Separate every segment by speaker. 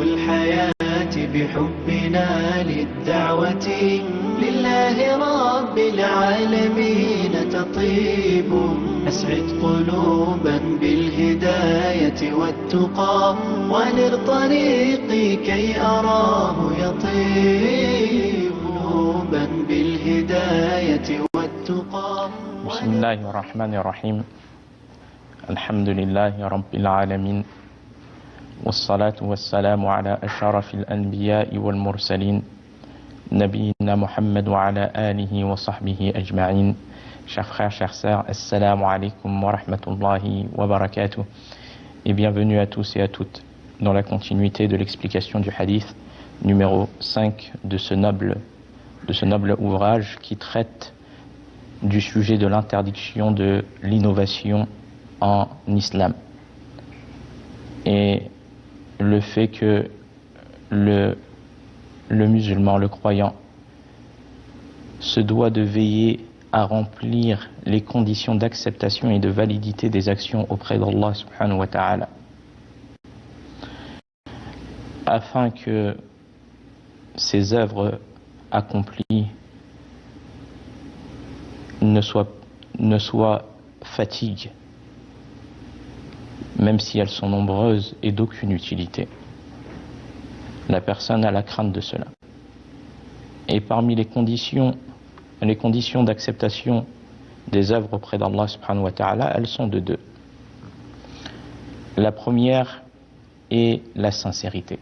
Speaker 1: الحياة بحبنا للدعوة لله رب العالمين تطيب. أسعد قلوبا بالهداية والتقى، ونر طريقي كي أراه يطيب. قلوبا بالهداية والتقى.
Speaker 2: بسم الله الرحمن الرحيم. الحمد لله رب العالمين، والصلاة والسلام على أشرف الأنبياء والمرسلين نبينا محمد وعلى آله وصحبه أجمعين. Chers frères, chères sœurs, assalamu alaikum wa rahmatullahi wa barakatuh. Et bienvenue à tous et à toutes dans la continuité de l'explication du hadith numéro 5 de ce noble ouvrage qui traite du sujet de l'interdiction de l'innovation en islam. Et le fait que le musulman, le croyant, se doit de veiller à remplir les conditions d'acceptation et de validité des actions auprès d'Allah subhanahu wa ta'ala, afin que ces œuvres accomplies ne soient fatigue, même si elles sont nombreuses et d'aucune utilité. La personne a la crainte de cela. Et parmi les conditions d'acceptation des œuvres auprès d'Allah subhanahu wa ta'ala, elles sont de deux. La première est la sincérité.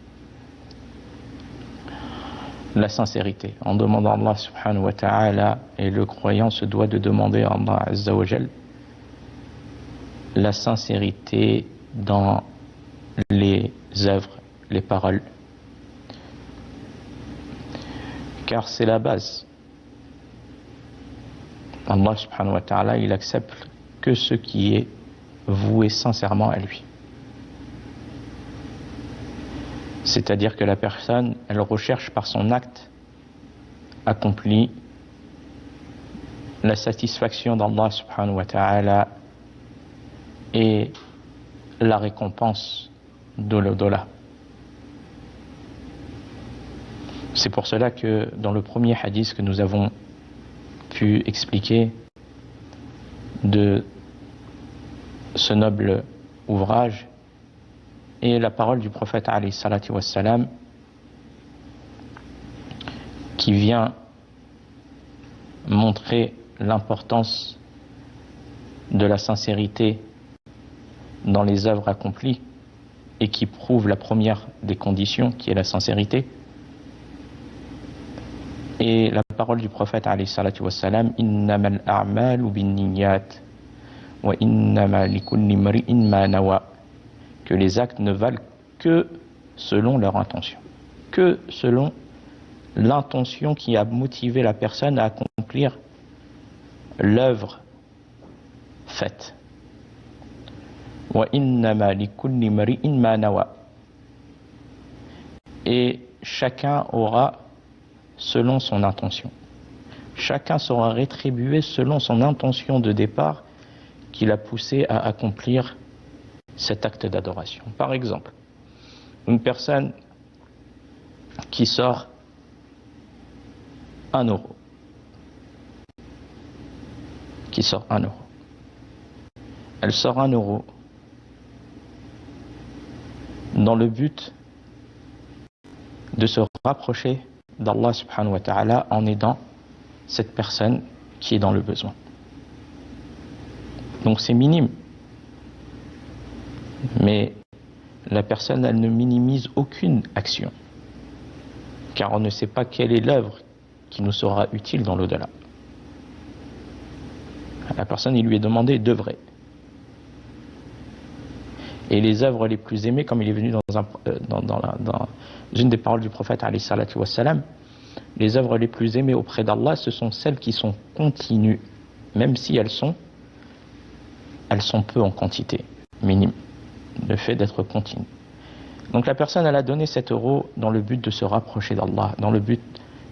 Speaker 2: La sincérité. En demandant à Allah subhanahu wa ta'ala, et le croyant se doit de demander à Allah azza wa jal la sincérité dans les œuvres, les paroles. Car c'est la base. Allah subhanahu wa ta'ala, il accepte que ce qui est voué sincèrement à lui. C'est-à-dire que la personne, elle recherche par son acte accompli la satisfaction d'Allah subhanahu wa ta'ala et la récompense de l'au-delà. C'est pour cela que dans le premier hadith que nous avons pu expliquer de ce noble ouvrage et la parole du prophète alayhi salatu wassalam qui vient montrer l'importance de la sincérité dans les œuvres accomplies et qui prouve la première des conditions qui est la sincérité. Et la parole du prophète alayhi salatu wassalam, innamal a'malu binniyat wa innama likulli imri'in ma nawa, que les actes ne valent que selon leur intention, que selon l'intention qui a motivé la personne à accomplir l'œuvre faite. Wa innama likulli imri'in ma nawa, et chacun aura selon son intention. Chacun sera rétribué selon son intention de départ qui l'a poussé à accomplir cet acte d'adoration. Par exemple, une personne qui sort 1 euro, elle sort 1 euro dans le but de se rapprocher d'Allah subhanahu wa ta'ala en aidant cette personne qui est dans le besoin. Donc c'est minime. Mais la personne, elle ne minimise aucune action, car on ne sait pas quelle est l'œuvre qui nous sera utile dans l'au-delà. La personne, il lui est demandé d'œuvrer. Et les œuvres les plus aimées, comme il est venu dans une des paroles du prophète alayhi salatu wassalam, les œuvres les plus aimées auprès d'Allah, ce sont celles qui sont continues, même si elles sont peu en quantité, minime, le fait d'être continue. Donc la personne, elle a donné 7 euros dans le but de se rapprocher d'Allah, dans le but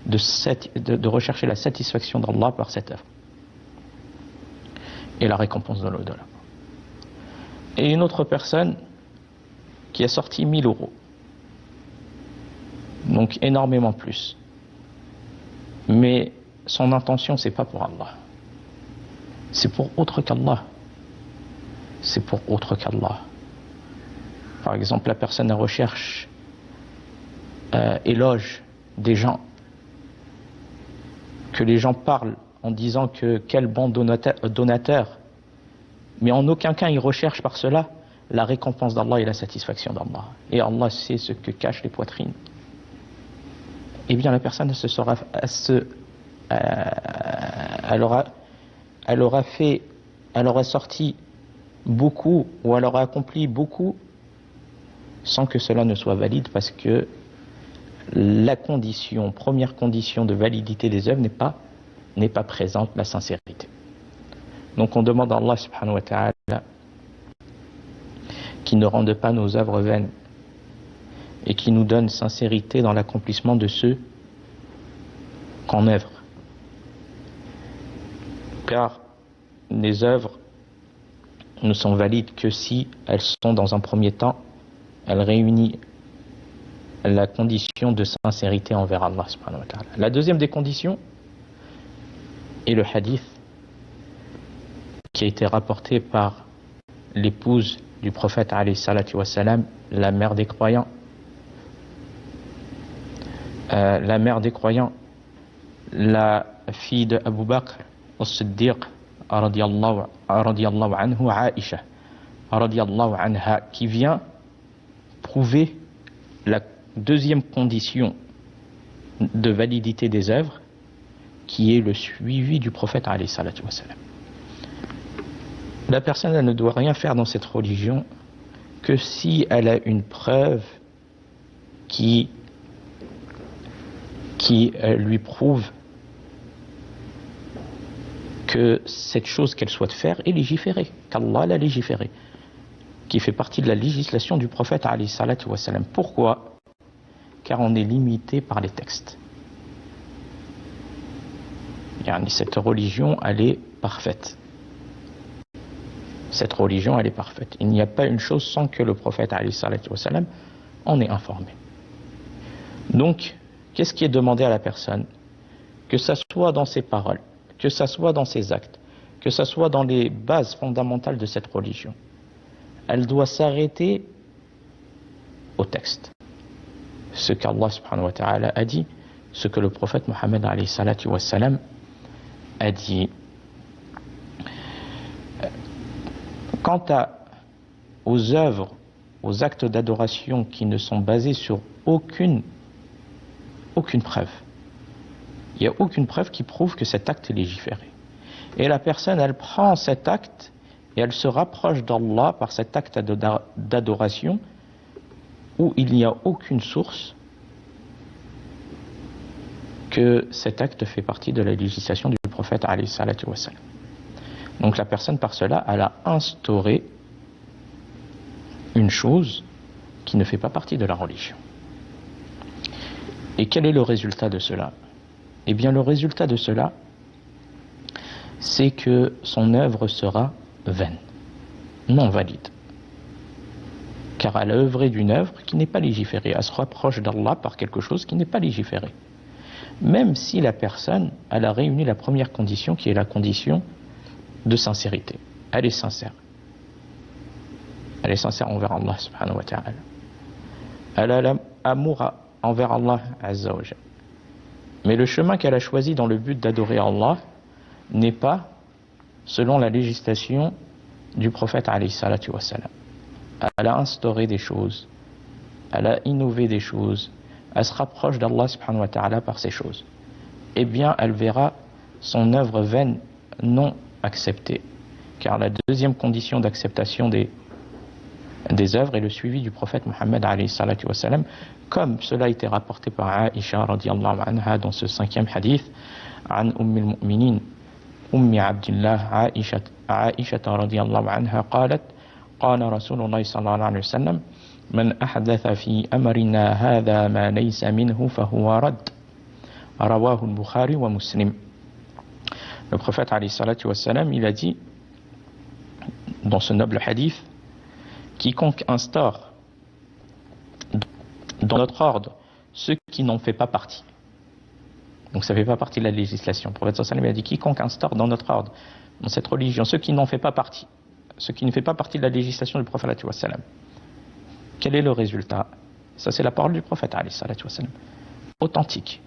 Speaker 2: de rechercher la satisfaction d'Allah par cette œuvre et la récompense de l'au-delà. Et une autre personne qui a sorti 1000 euros Donc énormément plus. Mais son intention, c'est pas pour Allah. C'est pour autre qu'Allah. C'est pour autre qu'Allah. Par exemple, la personne elle recherche éloge des gens, que les gens parlent en disant que quel bon donateur, mais en aucun cas il recherche par cela la récompense d'Allah et la satisfaction d'Allah. Et Allah sait ce que cachent les poitrines. Eh bien la personne elle aura sorti beaucoup, ou elle aura accompli beaucoup sans que cela ne soit valide, parce que la première condition de validité des œuvres n'est pas présente, la sincérité. Donc on demande à Allah subhanahu wa ta'ala qui ne rende pas nos œuvres vaines et qui nous donne sincérité dans l'accomplissement de ceux qu'on œuvre. Car les œuvres ne sont valides que si elles sont, dans un premier temps, elles réunissent la condition de sincérité envers Allah subhanahu wa ta'ala. La deuxième des conditions est le hadith qui a été rapporté par l'épouse du prophète alayhi salatu wa salam, la mère des croyants. La mère des croyants, la fille de Abu Bakr as-Siddiq radiyallahu anhu, Aïcha radiyallahu anha, qui vient prouver la deuxième condition de validité des œuvres, qui est le suivi du prophète alayhi salatu wa salam. La personne, elle ne doit rien faire dans cette religion que si elle a une preuve qui lui prouve que cette chose qu'elle souhaite faire est légiférée, qu'Allah l'a légiférée, qui fait partie de la législation du prophète alayhi salatu wa salam. Pourquoi ? Car on est limité par les textes. Cette religion, elle est parfaite. Cette religion, elle est parfaite. Il n'y a pas une chose sans que le prophète alayhi salatu wa salam en ait informé. Donc, qu'est-ce qui est demandé à la personne ? Que ça soit dans ses paroles, que ça soit dans ses actes, que ça soit dans les bases fondamentales de cette religion. Elle doit s'arrêter au texte. Ce qu'Allah subhanahu wa ta'ala a dit, ce que le prophète Mohammed alayhi salatu wa salam a dit. Quant aux œuvres, aux actes d'adoration qui ne sont basés sur aucune preuve, il n'y a aucune preuve qui prouve que cet acte est légiféré. Et la personne, elle prend cet acte et elle se rapproche d'Allah par cet acte d'adoration où il n'y a aucune source que cet acte fait partie de la législation du prophète alayhi salatu wa salam. Donc la personne, par cela, elle a instauré une chose qui ne fait pas partie de la religion. Et quel est le résultat de cela ? Eh bien, le résultat de cela, c'est que son œuvre sera vaine, non valide. Car elle a œuvré d'une œuvre qui n'est pas légiférée. Elle se rapproche d'Allah par quelque chose qui n'est pas légiféré. Même si la personne, elle a réuni la première condition, qui est la condition de sincérité. Elle est sincère. Elle est sincère envers Allah subhanahu wa ta'ala. Elle a l'amour envers Allah azza wa jalla. Mais le chemin qu'elle a choisi dans le but d'adorer Allah n'est pas selon la législation du prophète alayhi salatu wa salam. Elle a instauré des choses, elle a innové des choses, elle se rapproche d'Allah subhanahu wa ta'ala par ces choses. Eh bien, elle verra son œuvre vaine non acceptée. Car la deuxième condition d'acceptation des œuvres est le suivi du prophète Mohammed alayhi salatu wa salam, comme cela a été rapporté par Aïcha radiyallahu anha dans ce 5e hadith, an al-mu'minin ummi abdillah Aïcha radiyallahu anha qalat qala rasulullah sallallahu alayhi wa sallam man ahdatha fi amrina hadha ma laysa minhu fahuwa rad, rawahu al-Bukhari wa Muslim. Le prophète alayhi salatu wa salam, il a dit dans ce noble hadith: quiconque instaure dans notre ordre ceux qui n'en font pas partie. Donc ça ne fait pas partie de la législation. Le prophète sallallahu alayhi wa sallam a dit quiconque instaure dans notre ordre, dans cette religion, ceux qui n'en font pas partie, ceux qui ne font pas partie de la législation du prophète sallallahu alayhi wa sallam. Quel est le résultat? Ça c'est la parole du prophète sallallahu alayhi wa sallam. Authentique,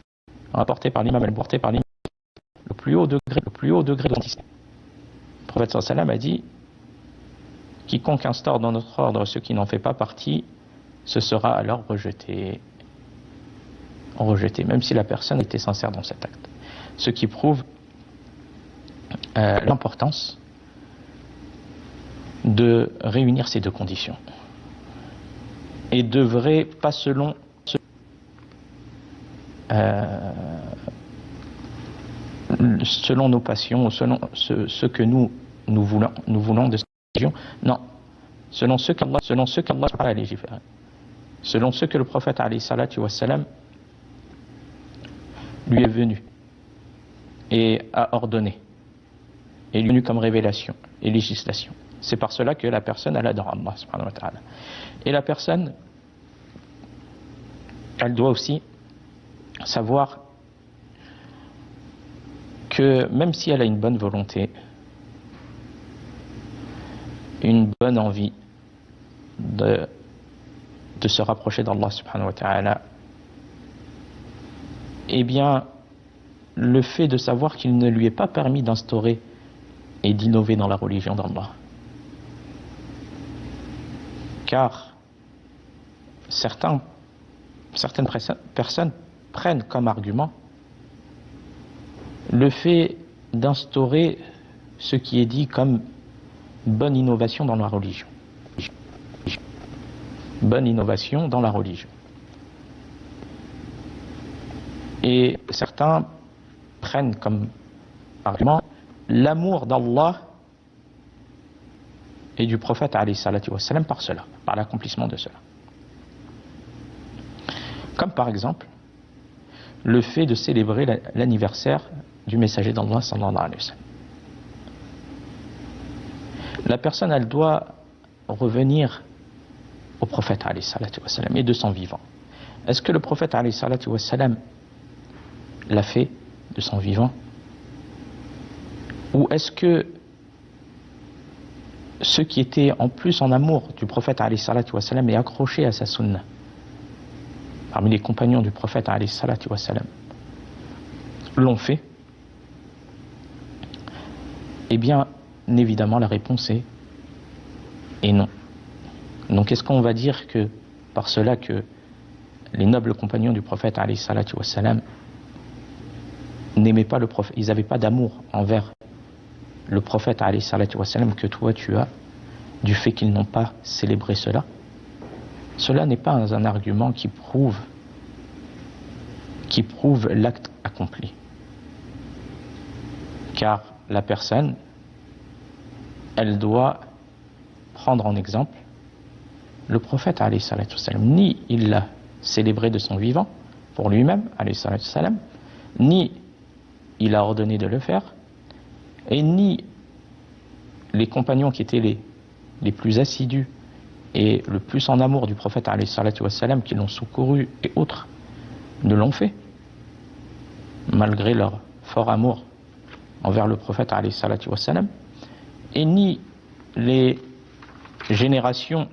Speaker 2: rapporté par l'imam al-Bukhari, par l'imam, le plus haut degré d'authenticité. Le prophète sallallahu alayhi wa sallam a dit quiconque instaure dans notre ordre ceux qui n'en font pas partie, ce sera alors rejeté, même si la personne était sincère dans cet acte. Ce qui prouve l'importance de réunir ces deux conditions. Et d'œuvrer pas selon nos passions, ou selon ce que nous voulons de cette religion. Non, selon ce qu'Allah a légiféré. Selon ce que le prophète alayhi salatu wa salam lui est venu et a ordonné et lui est venu comme révélation et législation. C'est par cela que la personne elle adore Allah subhanahu wa ta'ala. Et la personne elle doit aussi savoir que même si elle a une bonne volonté, une bonne envie de se rapprocher d'Allah subhanahu wa ta'ala, eh bien, le fait de savoir qu'il ne lui est pas permis d'instaurer et d'innover dans la religion d'Allah. Car certaines personnes prennent comme argument le fait d'instaurer ce qui est dit comme bonne innovation dans la religion. Bonne innovation dans la religion. Et certains prennent comme argument l'amour d'Allah et du prophète alayhi salatu wa salam par cela, par l'accomplissement de cela. Comme par exemple le fait de célébrer l'anniversaire du messager d'Allah sallallahu alayhi wa sallam. La personne elle doit revenir au prophète alayhi salatu wa salam et de son vivant. Est-ce que le prophète alayhi salatu wa salam l'a fait de son vivant? Ou est-ce que ceux qui étaient en plus en amour du prophète alayhi salatu wa salam et accrochés à sa sunna, parmi les compagnons du prophète alayhi salatu wa salam, l'ont fait? Eh bien, évidemment, la réponse est non. Donc, est-ce qu'on va dire que par cela que les nobles compagnons du prophète alayhi salatu wa salam n'aimaient pas le prophète, ils n'avaient pas d'amour envers le prophète alayhi salatu wa salam que toi tu as, du fait qu'ils n'ont pas célébré cela? Cela n'est pas un argument qui prouve l'acte accompli. Car la personne, elle doit prendre en exemple le prophète alayhi salatu wa salam. Ni il l'a célébré de son vivant pour lui-même alayhi salatu wa salam, ni il a ordonné de le faire, et ni les compagnons qui étaient les plus assidus et le plus en amour du prophète alayhi salatu wa salam, qui l'ont secouru et autres, ne l'ont fait, malgré leur fort amour envers le prophète alayhi salatu wa salam, et ni les générations,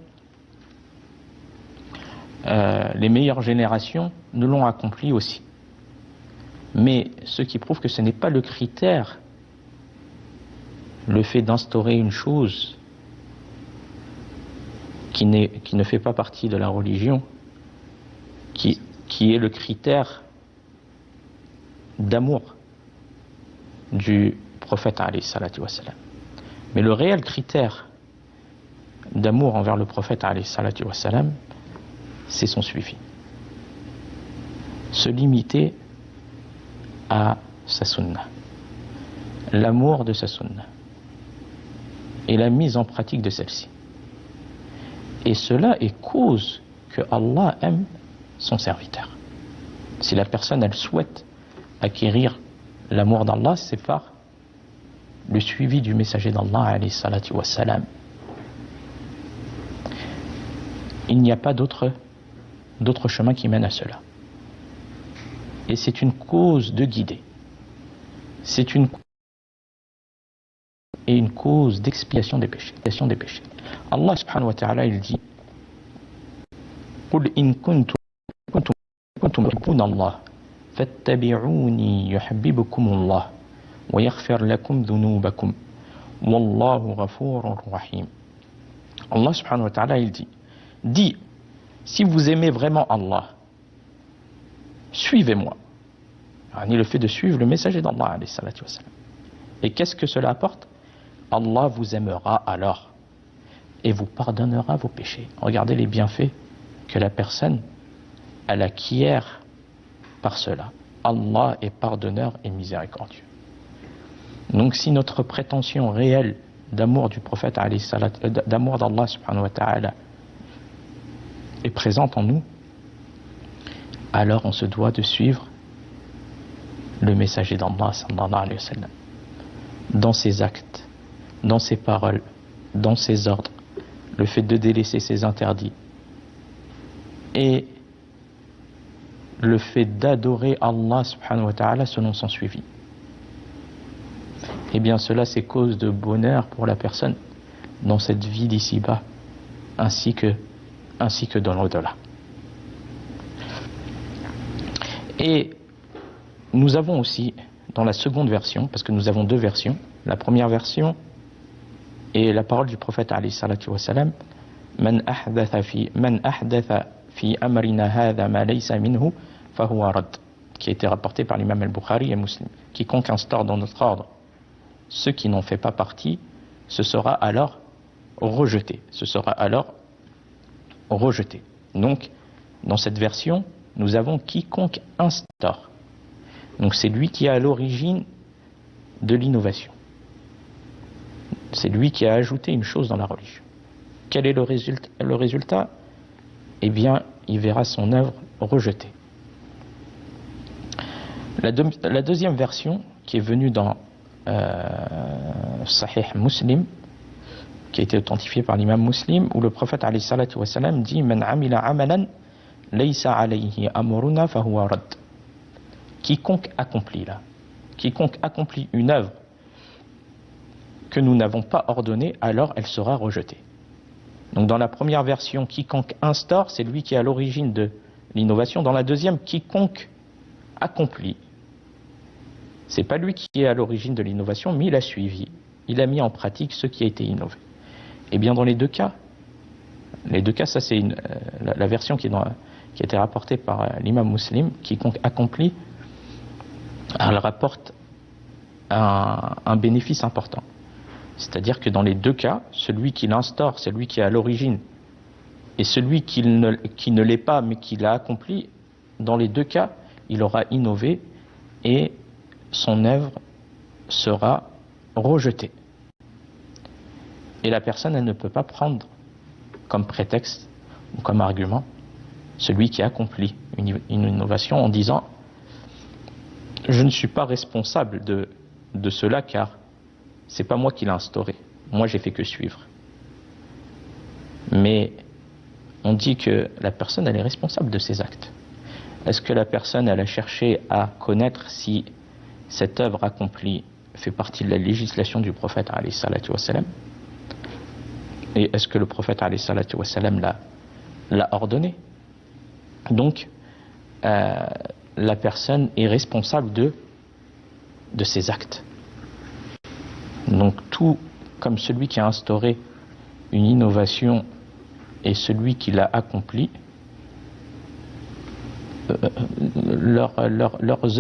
Speaker 2: les meilleures générations ne l'ont accompli aussi. Mais ce qui prouve que ce n'est pas le critère, le fait d'instaurer une chose qui ne fait pas partie de la religion, qui est le critère d'amour du prophète alayhi salatu wa salam. Mais le réel critère d'amour envers le prophète alayhi salatu wa salam, c'est son suivi. Se limiter à sa sunna, l'amour de sa sunna et la mise en pratique de celle-ci. Et cela est cause que Allah aime son serviteur. Si la personne elle souhaite acquérir l'amour d'Allah, c'est par le suivi du messager d'Allah alayhi salatu wa salam. Il n'y a pas d'autre chemin qui mène à cela. et c'est une cause de guider. C'est une cause d'expiation des péchés. Allah subhanahu wa ta'ala, il dit قُلْ إِن كُنتُمْ تُحِبُّونَ اللَّهَ فَاتَّبِعُونِي يُحْبِبْكُمُ اللَّهُ وَيَغْفِرْ لَكُمْ ذُنُوبَكُمْ وَاللَّهُ غَفُورٌ رَحِيمٌ. Allah subhanahu wa ta'ala, il dit, si vous aimez vraiment Allah, suivez-moi. Le fait de suivre le messager d'Allah alayhi salatu wassalam. Et qu'est-ce que cela apporte? Allah vous aimera alors et vous pardonnera vos péchés. Regardez les bienfaits que la personne elle acquiert par cela. Allah est pardonneur et miséricordieux. Donc si notre prétention réelle d'amour du prophète d'amour d'Allah subhanahu wa ta'ala est présente en nous, alors on se doit de suivre le messager d'Allah sallallahu alayhi wa sallam dans ses actes, dans ses paroles, dans ses ordres, le fait de délaisser ses interdits et le fait d'adorer Allah subhanahu wa ta'ala selon son suivi. Eh bien cela c'est cause de bonheur pour la personne dans cette vie d'ici-bas ainsi que dans l'au-delà. Et nous avons aussi dans la seconde version, parce que nous avons deux versions, la première version est la parole du prophète alayhi salatu wa salam, man ahdatha fi amrina hadha ma laysa minhu fahuwa rad, qui a été rapporté par l'imam al-Bukhari et Muslim. Quiconque instaure dans notre ordre ce qui n'en fait pas partie, ce sera alors rejeté. Donc, dans cette version, nous avons quiconque instaure. Donc c'est lui qui est à l'origine de l'innovation. C'est lui qui a ajouté une chose dans la religion. Quel est le résultat? Eh bien, il verra son œuvre rejetée. La deuxième version, qui est venue dans Sahih Muslim, qui a été authentifiée par l'imam Muslim, où le prophète alayhi salatu wa salam dit Man amila amalan laysa alayhi amruna fahuwa rad. Quiconque accomplit une œuvre que nous n'avons pas ordonnée, alors elle sera rejetée. Donc dans la première version, quiconque instaure, c'est lui qui est à l'origine de l'innovation. Dans la deuxième, quiconque accomplit, c'est pas lui qui est à l'origine de l'innovation, mais il a suivi, il a mis en pratique ce qui a été innové. Et bien dans les deux cas, ça c'est la version qui a été rapportée par l'imam Muslim, quiconque accomplit, elle rapporte un bénéfice important. C'est-à-dire que dans les deux cas, celui qui l'instaure, celui qui est à l'origine, et celui qui ne l'est pas mais qui l'a accompli, dans les deux cas, il aura innové et son œuvre sera rejetée. Et la personne, elle ne peut pas prendre comme prétexte ou comme argument celui qui accomplit une innovation en disant « Je ne suis pas responsable de cela car c'est pas moi qui l'ai instauré, moi j'ai fait que suivre. » Mais on dit que la personne, elle est responsable de ses actes. Est-ce que la personne, elle a cherché à connaître si cette œuvre accomplie fait partie de la législation du prophète alayhi salatu wa salam? Et est-ce que le prophète alayhi salatu wa salam l'a ordonné? Donc, la personne est responsable de ses actes. Donc, tout comme celui qui a instauré une innovation et celui qui l'a accompli, leurs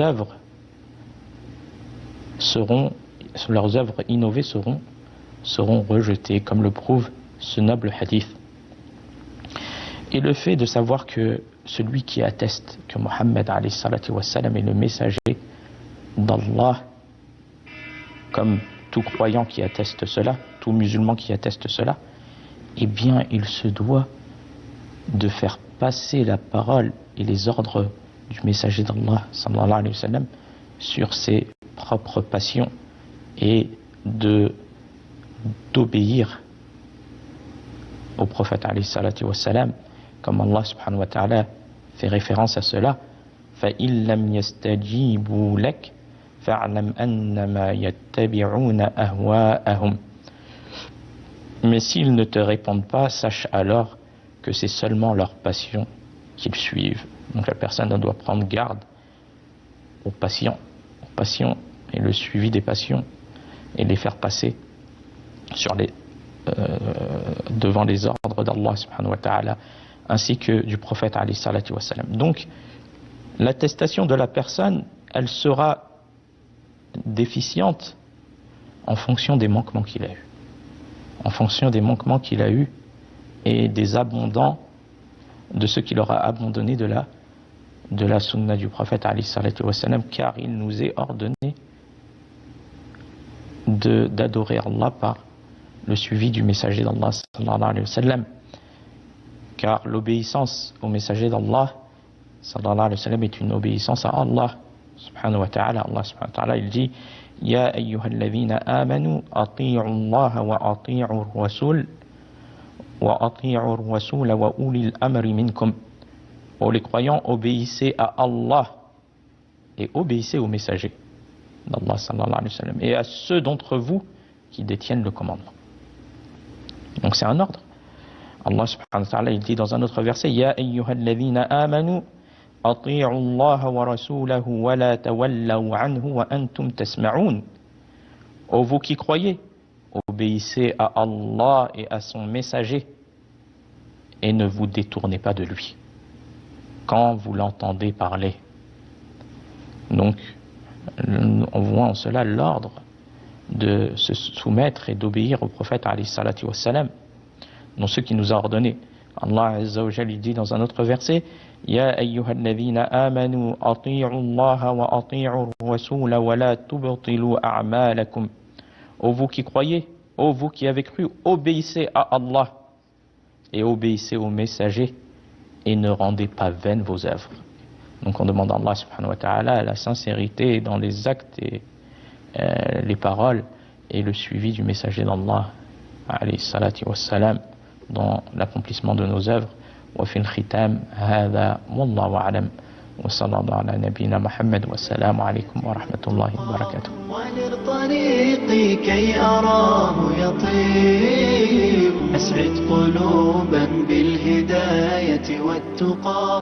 Speaker 2: œuvres innovées seront rejetées, comme le prouve ce noble hadith. Et le fait de savoir que celui qui atteste que Mohammed alayhi salatu wa salam est le messager d'Allah, comme tout croyant qui atteste cela, tout musulman qui atteste cela, eh bien il se doit de faire passer la parole et les ordres du messager d'Allah sallallahu alayhi wa sallam sur ses propres passions et d'obéir au prophète alayhi salatu wa salam, comme Allah subhanahu wa ta'ala fait référence à cela. فإن لم يستجيبوا لك فاعلم أنما يتبعون أهواءهم. Mais s'ils ne te répondent pas, sache alors que c'est seulement leur passion qu'ils suivent. Donc la personne doit prendre garde aux passions et le suivi des passions et les faire passer sur devant les ordres d'Allah subhanahu wa ta'ala ainsi que du prophète alayhi salatu wa salam. Donc l'attestation de la personne, elle sera déficiente en fonction des manquements qu'il a eu. En fonction des manquements qu'il a eu et des abondants de ce qu'il aura abandonné de la sunna du prophète alayhi salatu wa salam, car il nous est ordonné d'adorer Allah par le suivi du messager d'Allah sallallahu alayhi wa sallam, car l'obéissance au messager d'Allah sallallahu alayhi wa sallam est une obéissance à Allah subhanahu wa ta'ala. Allah subhanahu wa ta'ala il dit Ya ayyuhalladhina amanu ati'u Allah wa ati'u ar-rasul wa ati'u ar-rasul wa ulil amri minkum. Ô les croyants, obéissez à Allah et obéissez au messager d'Allah sallallahu alayhi wa sallam et à ceux d'entre vous qui détiennent le commandement. Donc c'est un ordre. Allah subhanahu wa ta'ala il dit dans un autre verset Ya ayyuhalladhina amanu ati'u Allah wa rasulahu wa la tawallaw anhu wa antum tasma'un. Ô vous qui croyez, obéissez à Allah et à son messager et ne vous détournez pas de lui quand vous l'entendez parler. Donc on voit en cela l'ordre de se soumettre et d'obéir au prophète alayhi salatu wa salam dans ce qu'il nous a ordonné. Allah azza wa jalla dit dans un autre verset Ya ayyuhalladhina amanu ati'u Allah wa ati'u ar-rasul wa la tubtilu a'malakum. Ô vous qui croyez, ô vous qui avez cru, obéissez à Allah et obéissez au messager et ne rendez pas vaines vos œuvres. Donc on demande à Allah subhanahu wa ta'ala la sincérité dans les actes et les paroles et le suivi du messager d'Allah alayhi salatu wa salam dans l'accomplissement de nos œuvres. وفي الختام هذا والله أعلم وصلى الله على نبينا محمد والسلام عليكم ورحمة الله وبركاته.
Speaker 1: وللطريق كي أراه يطيب أسعد قلوبا بالهداية والتقى